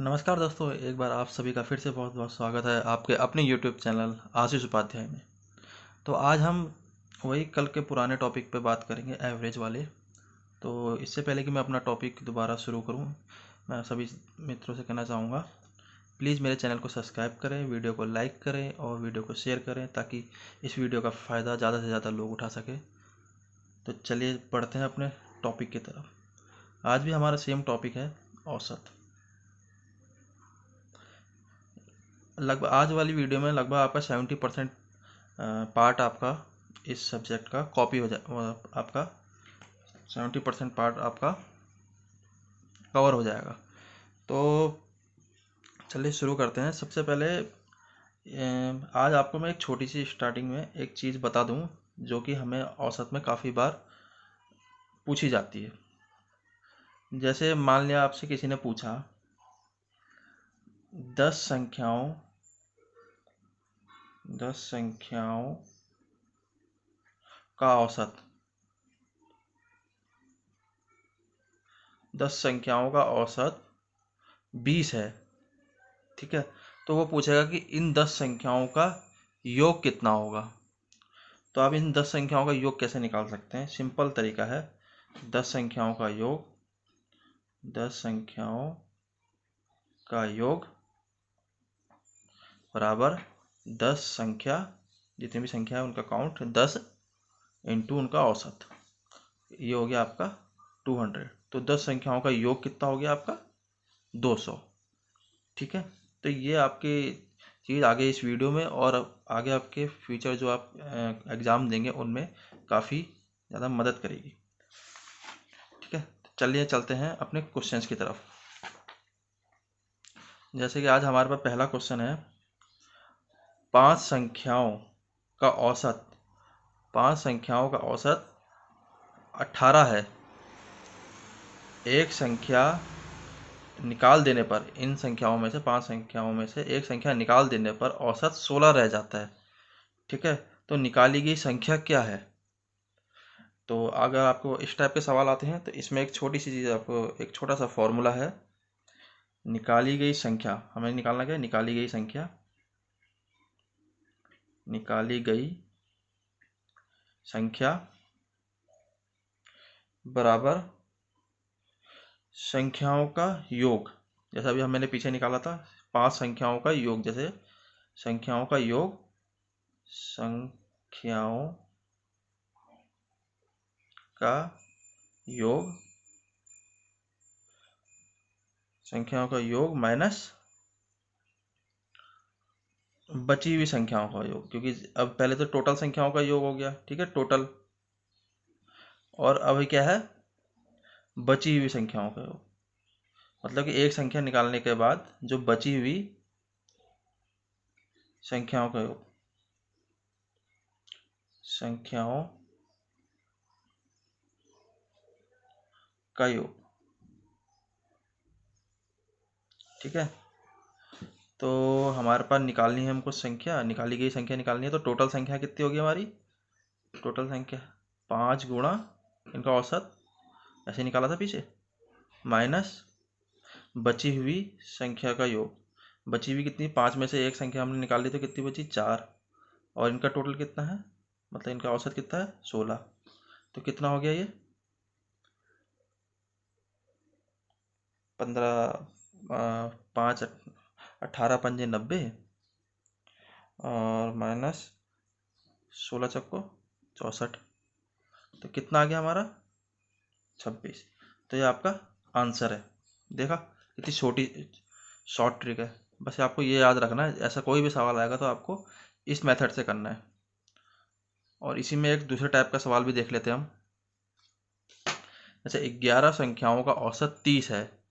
नमस्कार दोस्तों, एक बार आप सभी का फिर से बहुत बहुत स्वागत है आपके अपने YouTube चैनल आशीष उपाध्याय में। तो आज हम वही कल के पुराने टॉपिक पे बात करेंगे, एवरेज वाले। तो इससे पहले कि मैं अपना टॉपिक दोबारा शुरू करूं, मैं सभी मित्रों से कहना चाहूँगा, प्लीज़ मेरे चैनल को सब्सक्राइब करें, वीडियो को लाइक करें और वीडियो को शेयर करें ताकि इस वीडियो का फ़ायदा ज़्यादा से ज़्यादा लोग उठा सकें। तो चलिए बढ़ते हैं अपने टॉपिक की तरफ। आज भी हमारा सेम टॉपिक है, औसत। लगभग आज वाली वीडियो में लगभग आपका 70% पार्ट आपका इस सब्जेक्ट का कॉपी हो जाए, आपका 70% पार्ट आपका कवर हो जाएगा। तो चलिए शुरू करते हैं। सबसे पहले आज आपको मैं एक छोटी सी स्टार्टिंग में एक चीज़ बता दूं जो कि हमें औसत में काफ़ी बार पूछी जाती है। जैसे मान लिया आपसे किसी ने पूछा 10 संख्याओं का औसत, 10 संख्याओं का औसत 20 है, ठीक है। तो वो पूछेगा कि इन 10 संख्याओं का योग कितना होगा। तो आप इन 10 संख्याओं का योग कैसे निकाल सकते हैं? सिंपल तरीका है, 10 संख्याओं का योग, 10 संख्याओं का योग बराबर 10 संख्या, जितनी भी संख्या है उनका काउंट 10 इंटू उनका औसत, ये हो गया आपका 200। तो 10 संख्याओं का योग कितना हो गया आपका? 200, ठीक है। तो ये आपकी चीज़ आगे इस वीडियो में और आगे आपके फ्यूचर जो आप एग्ज़ाम देंगे उनमें काफ़ी ज़्यादा मदद करेगी, ठीक है। तो चलिए चलते हैं अपने क्वेश्चंस की तरफ। जैसे कि आज हमारे पास पहला क्वेश्चन है, 5 संख्याओं का औसत, 5 संख्याओं का औसत 18 है। एक संख्या निकाल देने पर, इन संख्याओं में से 5 संख्याओं में से एक संख्या निकाल देने पर औसत 16 रह जाता है, ठीक है। तो निकाली गई संख्या क्या है? तो अगर आपको इस टाइप के सवाल आते हैं तो इसमें एक छोटी सी चीज़, आपको एक छोटा सा फॉर्मूला है। निकाली गई संख्या, हमें निकालना क्या है? निकाली गई संख्या, निकाली गई संख्या बराबर संख्याओं का योग। जैसा अभी मैंने पीछे निकाला था, 5 संख्याओं का योग, जैसे संख्याओं का योग, संख्याओं का योग, संख्याओं का योग माइनस बची हुई संख्याओं का योग, क्योंकि अब पहले तो टोटल संख्याओं का योग हो गया, ठीक है, टोटल। और अभी क्या है? बची हुई संख्याओं का योग, मतलब कि एक संख्या निकालने के बाद जो बची हुई संख्याओं का योग, संख्याओं का योग, ठीक है। तो हमारे पास निकालनी है हमको संख्या, निकाली गई संख्या निकालनी है। तो टोटल संख्या कितनी होगी हमारी? टोटल संख्या 5 गुणा इनका औसत, ऐसे निकाला था पीछे, माइनस बची हुई संख्या का योग। बची हुई कितनी? 5 में से एक संख्या हमने निकाल ली तो कितनी बची? 4। और इनका टोटल कितना है, मतलब इनका औसत कितना है? 16। तो कितना हो गया ये? 15, 5, 18 पंजे 90 और माइनस 16 चक्को 64। तो कितना आ गया हमारा? 26। तो ये आपका आंसर है। देखा कितनी छोटी शॉर्ट ट्रिक है। बस आपको ये याद रखना है, ऐसा कोई भी सवाल आएगा तो आपको इस मेथड से करना है। और इसी में एक दूसरे टाइप का सवाल भी देख लेते हैं हम। जैसे 11 संख्याओं का औसत 30 है,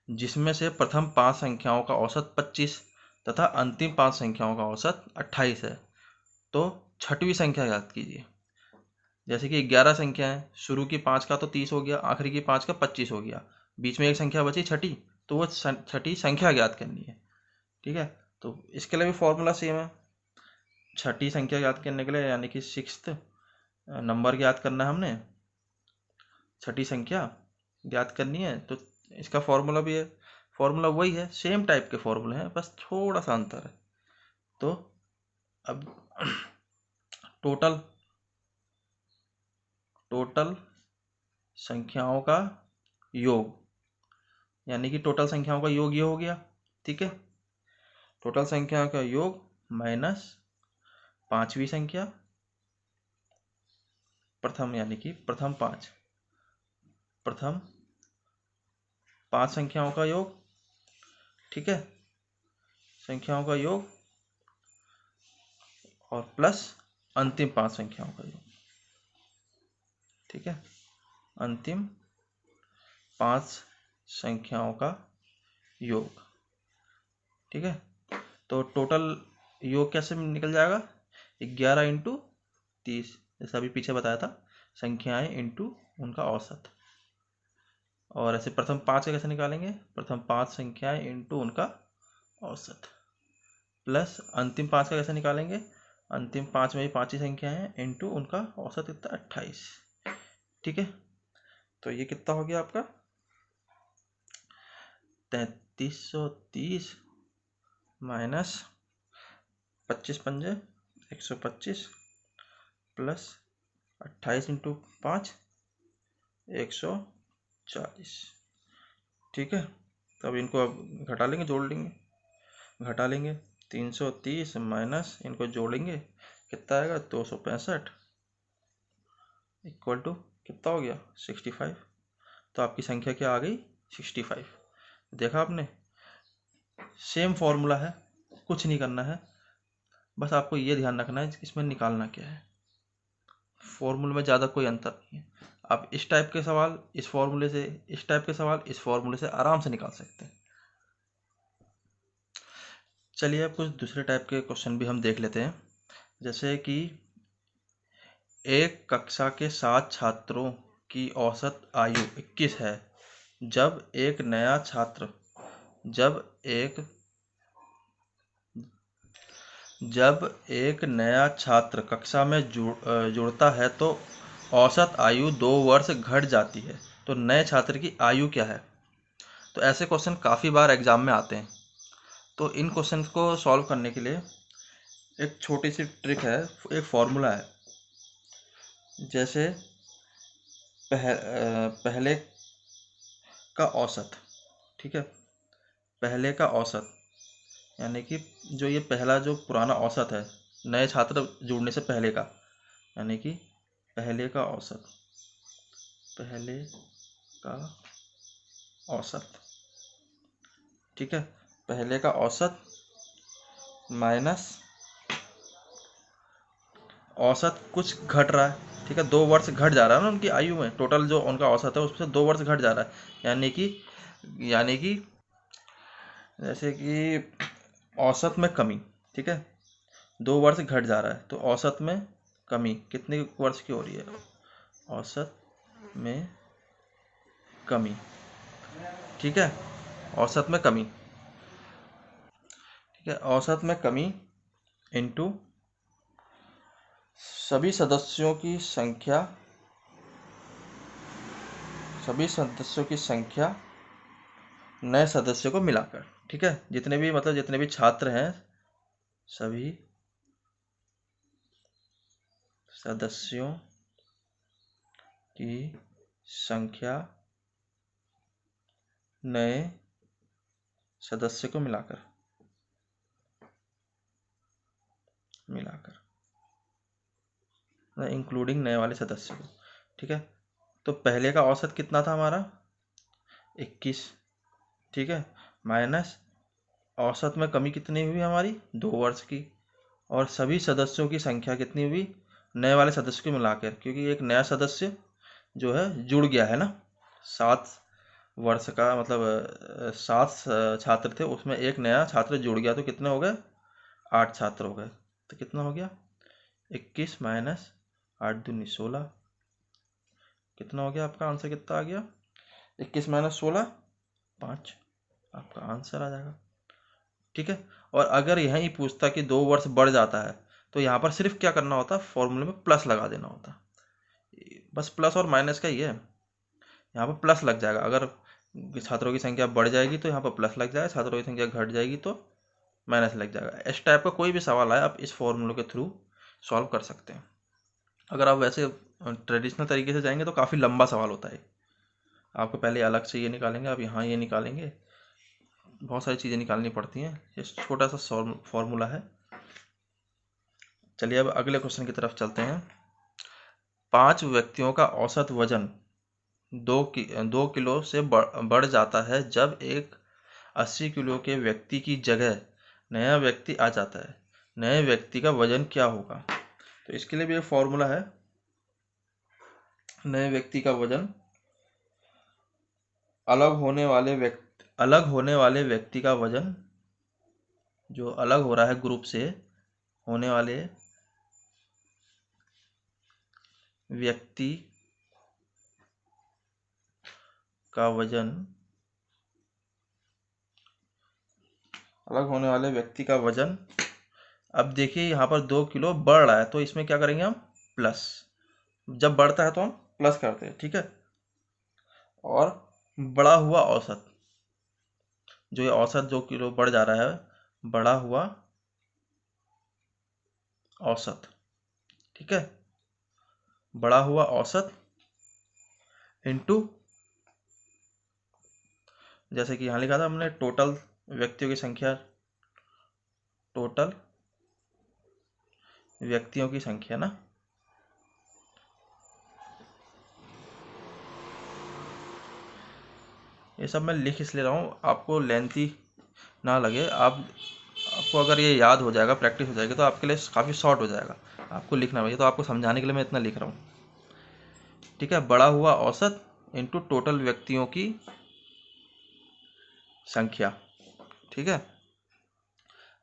जिसमें से प्रथम 5 संख्याओं का औसत 25 तथा अंतिम 5 संख्याओं का औसत 28 है। तो छठवीं संख्या याद कीजिए। जैसे कि 11 संख्या है, शुरू की 5 का तो 30 हो गया, आखिरी की 5 का 25 हो गया, बीच में एक संख्या बची छठी, तो वो छठी संख्या याद करनी है, ठीक है। तो इसके लिए भी फॉर्मूला सेम है। छठी संख्या याद करने के लिए, यानी कि 6th नंबर याद करना है हमने, छठी संख्या याद करनी है, तो इसका फॉर्मूला भी है फॉर्मूला वही है, सेम टाइप के फॉर्मूले हैं, बस थोड़ा सा अंतर है। तो अब टोटल संख्याओं का योग, यानी कि टोटल संख्याओं का योग ये हो गया, ठीक है। टोटल संख्याओं का योग माइनस पांचवी संख्या प्रथम, यानी कि प्रथम पांच संख्याओं का योग, ठीक है, संख्याओं का योग और प्लस अंतिम पांच संख्याओं का योग, ठीक है, अंतिम पांच संख्याओं का योग, ठीक है। तो टोटल योग कैसे निकल जाएगा, 11 इंटू 30, जैसा अभी पीछे बताया था, संख्याएं इंटू उनका औसत। और ऐसे प्रथम पांच का कैसे निकालेंगे, प्रथम पांच संख्याएं इंटू उनका औसत, प्लस अंतिम पांच का कैसे निकालेंगे, अंतिम पांच में भी पांच ही संख्याएं हैं इंटू उनका औसत कितना 28, ठीक है। तो ये कितना हो गया आपका 3330 माइनस 25 पंजे 125 प्लस 28 इंटू 5 140, ठीक है। तो अब इनको अब घटा लेंगे, जोड़ लेंगे, घटा लेंगे, 330 माइनस इनको जोड़ेंगे, कितना आएगा 265 इक्वल टू कितना हो गया 65। तो आपकी संख्या क्या आ गई 65। देखा आपने, सेम फॉर्मूला है, कुछ नहीं करना है, बस आपको ये ध्यान रखना है इसमें निकालना क्या है। फॉर्मूले में ज़्यादा कोई अंतर नहीं है। आप इस टाइप के सवाल इस फॉर्मूले से, इस टाइप के सवाल इस फॉर्मूले से आराम से निकाल सकते हैं। चलिए अब कुछ दूसरे टाइप के क्वेश्चन भी हम देख लेते हैं। जैसे कि एक कक्षा के 7 छात्रों की औसत आयु 21 है। जब एक नया छात्र कक्षा में जुड़ता है तो औसत आयु 2 वर्ष घट जाती है। तो नए छात्र की आयु क्या है। तो ऐसे क्वेश्चन काफ़ी बार एग्जाम में आते हैं। तो इन क्वेश्चन को सॉल्व करने के लिए एक छोटी सी ट्रिक है, एक फॉर्मूला है। जैसे पहले का औसत, ठीक है, पहले का औसत, यानी कि जो ये पहला जो पुराना औसत है नए छात्र जुड़ने से पहले का, यानी कि पहले का औसत ठीक है, पहले का औसत माइनस औसत कुछ घट रहा है, ठीक है, 2 वर्ष घट जा रहा है ना उनकी आयु में, टोटल जो उनका औसत है उसमें 2 वर्ष घट जा रहा है, यानी कि जैसे कि औसत में कमी, ठीक है, 2 वर्ष घट जा रहा है तो औसत में कमी कितने वर्ष की हो रही है, औसत में कमी, ठीक है, औसत में कमी, ठीक है, औसत में कमी इनटू सभी सदस्यों की संख्या नए सदस्यों को मिलाकर, ठीक है, जितने भी छात्र हैं सभी सदस्यों की संख्या नए सदस्य को मिलाकर इंक्लूडिंग नए वाले सदस्य को, ठीक है। तो पहले का औसत कितना था हमारा 21, ठीक है, माइनस औसत में कमी कितनी हुई हमारी 2 वर्ष की, और सभी सदस्यों की संख्या कितनी हुई नए वाले सदस्य को मिलाकर, क्योंकि एक नया सदस्य जो है जुड़ गया है ना, 7 वर्ष का मतलब 7 छात्र थे उसमें एक नया छात्र जुड़ गया तो कितने हो गए 8 छात्र हो गए। तो कितना हो गया 21 माइनस 8 दूनी 16, कितना हो गया आपका आंसर, कितना आ गया 21 माइनस 16 5, आपका आंसर आ जाएगा, ठीक है। और अगर यहीं पूछता कि 2 वर्ष बढ़ जाता है तो यहाँ पर सिर्फ क्या करना होता, फॉर्मूले में प्लस लगा देना होता, बस प्लस और माइनस का ही है, यहाँ पर प्लस लग जाएगा। अगर छात्रों की संख्या बढ़ जाएगी तो यहाँ पर प्लस लग जाएगा, छात्रों की संख्या घट जाएगी तो माइनस लग जाएगा। इस टाइप का कोई भी सवाल आए आप इस फॉर्मूले के थ्रू सॉल्व कर सकते हैं। अगर आप वैसे ट्रेडिशनल तरीके से जाएंगे तो काफ़ी लंबा सवाल होता है। आपको पहले अलग से ये निकालेंगे, आप यहाँ ये निकालेंगे, बहुत सारी चीज़ें निकालनी पड़ती हैं। ये छोटा सा फॉर्मूला है। चलिए अब अगले क्वेश्चन की तरफ चलते हैं। 5 व्यक्तियों का औसत वजन 2 किलो से बढ़ जाता है जब एक 80 किलो के व्यक्ति की जगह नया व्यक्ति आ जाता है। नए व्यक्ति का वजन क्या होगा? तो इसके लिए भी एक फॉर्मूला है। नए व्यक्ति का वजन अलग होने वाले व्यक्ति का वजन, जो अलग हो रहा है ग्रुप से, होने वाले व्यक्ति का वजन, अलग होने वाले व्यक्ति का वजन। अब देखिए यहाँ पर 2 किलो बढ़ रहा है तो इसमें क्या करेंगे हम? प्लस। जब बढ़ता है तो हम प्लस करते हैं, ठीक है। और बढ़ा हुआ औसत, जो ये औसत 2 किलो बढ़ जा रहा है, बढ़ा हुआ औसत, ठीक है। बढ़ा हुआ औसत इनटू, जैसे कि यहाँ लिखा था हमने, टोटल व्यक्तियों की संख्या, टोटल व्यक्तियों की संख्या ना, ये सब मैं लिख इसलिए रहा हूँ आपको लेंथी ना लगे। आपको अगर ये याद हो जाएगा, प्रैक्टिस हो जाएगी तो आपके लिए काफ़ी शॉर्ट हो जाएगा। आपको लिखना भैया, तो आपको समझाने के लिए मैं इतना लिख रहा हूँ, ठीक है। बढ़ा हुआ औसत इनटू टोटल व्यक्तियों की संख्या, ठीक है।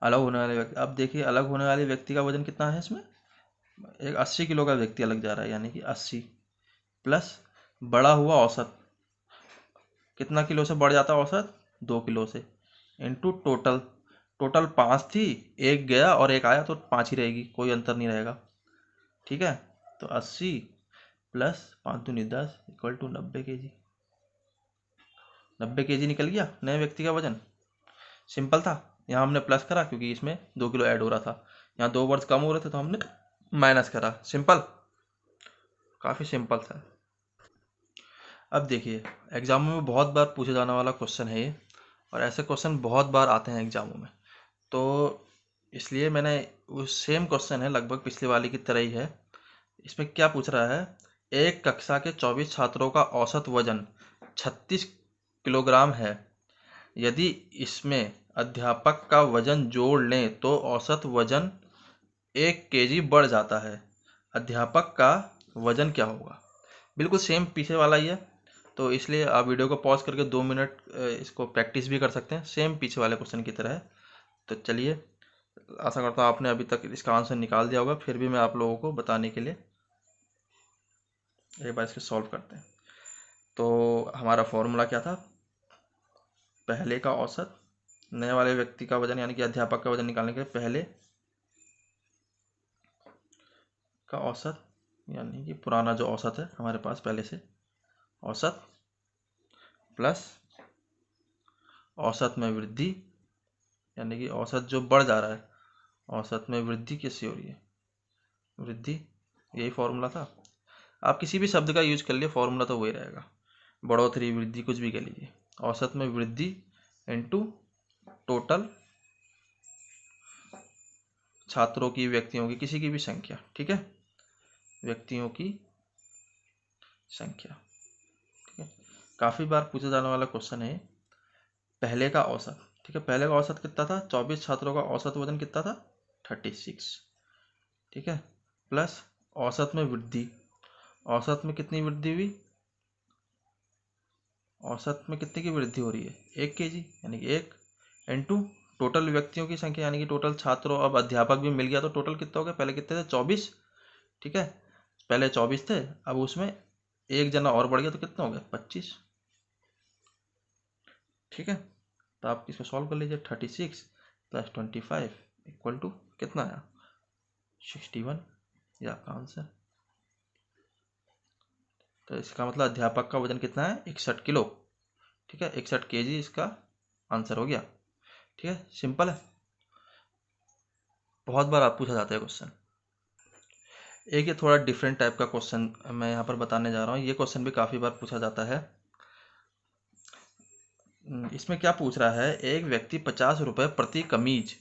अलग होने वाले व्यक्ति, अब देखिए अलग होने वाले व्यक्ति का वजन कितना है इसमें? एक 80 किलो का व्यक्ति अलग जा रहा है, यानी कि 80 प्लस बढ़ा हुआ औसत, कितना किलो से बढ़ जाता है औसत? 2 किलो से, इनटू टोटल। टोटल 5 थी, एक गया और एक आया तो 5 ही रहेगी, कोई अंतर नहीं रहेगा, ठीक है। तो 80 प्लस 5 दूनी 10 इक्वल टू 90 kg। 90 kg निकल गया नए व्यक्ति का वजन। सिंपल था। यहाँ हमने प्लस करा क्योंकि इसमें 2 किलो ऐड हो रहा था, यहाँ 2 वर्ष कम हो रहे थे तो हमने माइनस करा। सिंपल, काफ़ी सिंपल था। अब देखिए एग्जामों में बहुत बार पूछे जाने वाला क्वेश्चन है ये, और ऐसे क्वेश्चन बहुत बार आते हैं एग्जामों में, तो इसलिए मैंने, उस सेम क्वेश्चन है लगभग पिछले वाली की तरह ही है। इसमें क्या पूछ रहा है? एक कक्षा के 24 छात्रों का औसत वजन 36 किलोग्राम है। यदि इसमें अध्यापक का वजन जोड़ लें तो औसत वजन 1 kg बढ़ जाता है। अध्यापक का वजन क्या होगा? बिल्कुल सेम पीछे वाला ही है, तो इसलिए आप वीडियो को पॉज करके 2 मिनट इसको प्रैक्टिस भी कर सकते हैं, सेम पीछे वाले क्वेश्चन की तरह है। तो चलिए, आशा करता हूँ आपने अभी तक इसका आंसर निकाल दिया होगा, फिर भी मैं आप लोगों को बताने के लिए एक बार इसको सॉल्व करते हैं। तो हमारा फॉर्मूला क्या था? पहले का औसत, नए वाले व्यक्ति का वजन यानी कि अध्यापक का वजन निकालने के लिए पहले का औसत, यानी कि पुराना जो औसत है हमारे पास पहले से, औसत प्लस औसत में वृद्धि, यानी कि औसत जो बढ़ जा रहा है, औसत में वृद्धि कैसी हो रही है? वृद्धि, यही फॉर्मूला था। आप किसी भी शब्द का यूज कर लिए, फॉर्मूला तो वही रहेगा। बढ़ोतरी, वृद्धि, कुछ भी कह लीजिए। औसत में वृद्धि इनटू टोटल छात्रों की, व्यक्तियों की, किसी की भी संख्या, ठीक है, व्यक्तियों की संख्या, ठीक है। काफ़ी बार पूछा जाने वाला क्वेश्चन है। पहले का औसत, ठीक है, पहले का औसत कितना था? 24 छात्रों का औसत वजन कितना था? 36, ठीक है, प्लस औसत में वृद्धि, औसत में कितनी वृद्धि हुई? औसत में कितने की वृद्धि हो रही है? 1 kg, यानी कि 1 इंटू टोटल व्यक्तियों की संख्या, यानी कि टोटल छात्रों, अब अध्यापक भी मिल गया तो टोटल कितना हो गया? पहले कितने थे? 24, ठीक है, पहले 24 थे, अब उसमें एक जना और बढ़ गया तो कितना हो गया? 25, ठीक है। तो आप इसको सॉल्व कर लीजिए। 36 प्लस 25 इक्वल टू कितना आया? 61, ये आपका आंसर। तो इसका मतलब अध्यापक का वजन कितना है? 61 किलो, ठीक है, 61 kg इसका आंसर हो गया। ठीक है, सिंपल है। बहुत बार आप पूछा जाता है क्वेश्चन। एक ये थोड़ा डिफरेंट टाइप का क्वेश्चन मैं यहाँ पर बताने जा रहा हूँ। ये क्वेश्चन भी काफ़ी बार पूछा जाता है। इसमें क्या पूछ रहा है, एक व्यक्ति 50 रुपये प्रति कमीज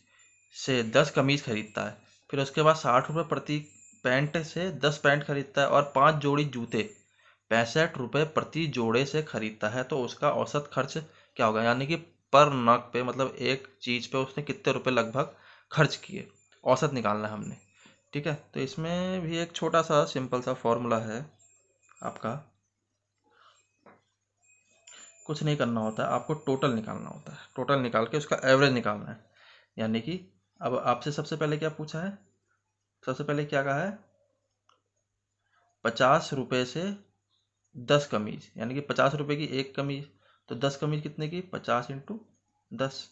से 10 कमीज खरीदता है, फिर उसके बाद 60 रुपये प्रति पैंट से 10 पैंट खरीदता है और 5 जोड़ी जूते 65 रुपये प्रति जोड़े से खरीदता है, तो उसका औसत खर्च क्या होगा? यानी कि पर नग पे, मतलब एक चीज़ पे उसने कितने रुपए लगभग खर्च किए, औसत निकालना है हमने। ठीक है, तो इसमें भी एक छोटा सा सिंपल सा फॉर्मूला है आपका। कुछ नहीं करना होता है, आपको टोटल निकालना होता है। टोटल निकाल के उसका एवरेज निकालना है। यानी कि अब आपसे सबसे पहले क्या पूछा है, सबसे पहले क्या कहा है, 50 रुपये से 10 कमीज, यानी कि 50 रुपये की एक कमीज, तो 10 कमीज कितने की, 50 इंटू 10।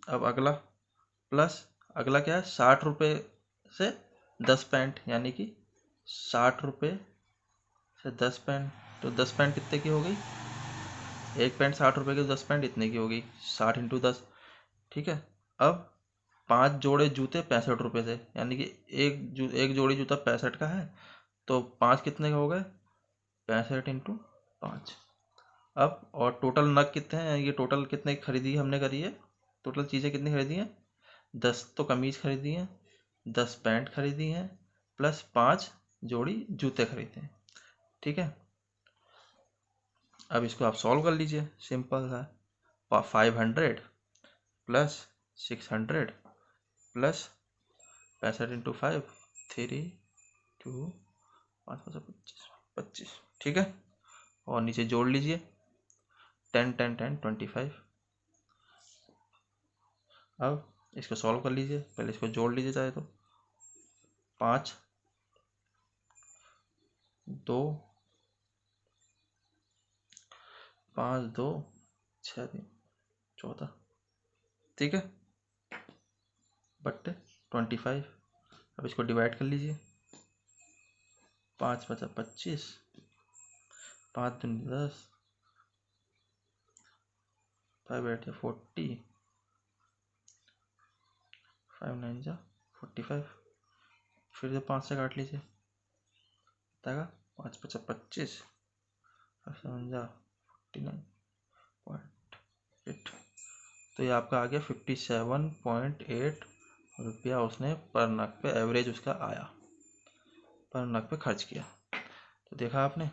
अब अगला प्लस, अगला क्या है, 60 रुपये से 10 पैंट, यानी कि 60 रुपये से 10 पैंट, तो 10 पैंट कितने की हो गई, एक पैंट 60 रुपये की, 10 पैंट इतने की हो गई, 60 इंटू 10। ठीक है, अब 5 जोड़े जूते 65 रुपये से, यानी कि एक जोड़ी जूता 65 का है, तो 5 कितने का हो गए, 65 इंटू 5। अब और टोटल नग कितने हैं, ये टोटल कितने खरीदी हमने करी है, टोटल चीज़ें कितनी खरीदी हैं, 10 तो कमीज खरीदी हैं, 10 पैंट खरीदी हैं, प्लस 5 जोड़ी जूते खरीदे हैं। ठीक है, अब इसको आप सॉल्व कर लीजिए, सिंपल सा। 500 प्लस 600 प्लस 65 इंटू 5, 3 2 5 5 25 25। ठीक है, और नीचे जोड़ लीजिए 10 10 10 25। अब इसको सॉल्व कर लीजिए, पहले इसको जोड़ लीजिए चाहे तो, 5 2 5 2 6 3 14। ठीक है, बट्टे 25। अब इसको डिवाइड कर लीजिए, 5 5 25, 5 दूनी 10, 5 8 40, 5 9 45। फिर से 5 से काट लीजिए, बताएगा 5 5 25, 7 49.8। तो ये आपका आ गया 57.8 रुपया उसने पर नग पे एवरेज उसका आया, पर नग पे खर्च किया। तो देखा आपने,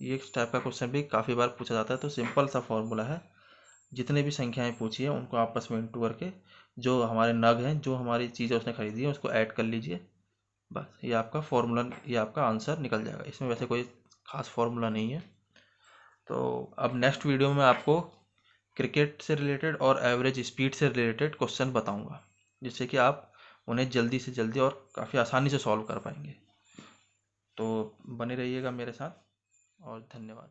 ये इस टाइप का क्वेश्चन भी काफ़ी बार पूछा जाता है। तो सिंपल सा फॉर्मूला है, जितने भी संख्याएं पूछी है उनको आपस में इंटू करके जो हमारे नग हैं, जो हमारी चीज़ें उसने खरीदी है, उसको ऐड कर लीजिए, बस ये आपका फॉर्मूला, ये आपका आंसर निकल जाएगा। इसमें वैसे कोई खास फॉर्मूला नहीं है। तो अब नेक्स्ट वीडियो में आपको क्रिकेट से रिलेटेड और एवरेज स्पीड से रिलेटेड क्वेश्चन बताऊंगा, जिससे कि आप उन्हें जल्दी से जल्दी और काफ़ी आसानी से सॉल्व कर पाएंगे। तो बने रहिएगा मेरे साथ, और धन्यवाद।